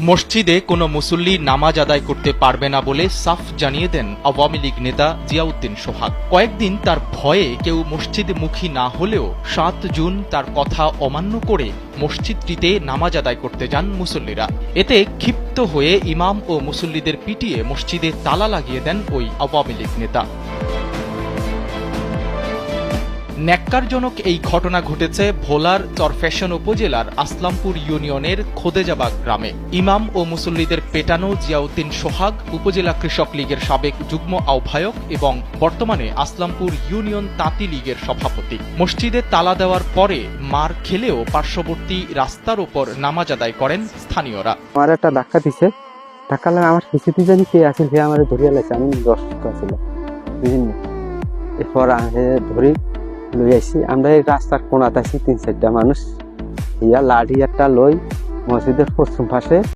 মসজিদে কোনো মুসল্লি নামাজ আদায় করতে পারবে না বলে সাফ জানিয়ে দেন আওয়ামী লীগ নেতা জিয়াউদ্দিন সোহাগ। কয়েকদিন তার ভয়ে কেউ মসজিদে মুখী না হলেও ৭ জুন তার কথা অমান্য করে মসজিদটিতে নামাজ আদায় করতে যান মুসল্লিরা। এতে ক্ষিপ্ত হয়ে ইমাম ও মুসল্লিদের পিটিয়ে মসজিদে তালা লাগিয়ে দেন ওই আওয়ামী লীগ নেতা। ন্যাক্কারজনক এই ঘটনা ঘটেছে ভোলার চরফ্যাশন উপজেলার আসলামপুর ইউনিয়নের খোদেজাবাগ গ্রামে। ইমাম ও মুসল্লিদের পেটানো জিয়াউদ্দিন সোহাগ উপজেলা কৃষক লীগের সাবেক যুগ্ম আহ্বায়ক এবং বর্তমানে আসলামপুর ইউনিয়ন তাঁতি লীগের সভাপতি। মসজিদে তালা দেওয়ার পরে মার খেলেও পার্শ্ববর্তী রাস্তার ওপর নামাজ আদায় করেন স্থানীয়রা। আমার একটা ধাক্কা দিছে, ধাক্কা লাগে আমার পিছিয়ে জানি কে আছে, সে আমার ধরিয়া লাগছে। আমি অসুস্থ ছিল বিভিন্ন, এরপর আমি ধরি লই আইসি। আমরা এই রাস্তার কোনাতে আছি ৩-৪টা মানুষ, ইয়া লাঠি একটা লই মসজিদের পশ্চিম পাশে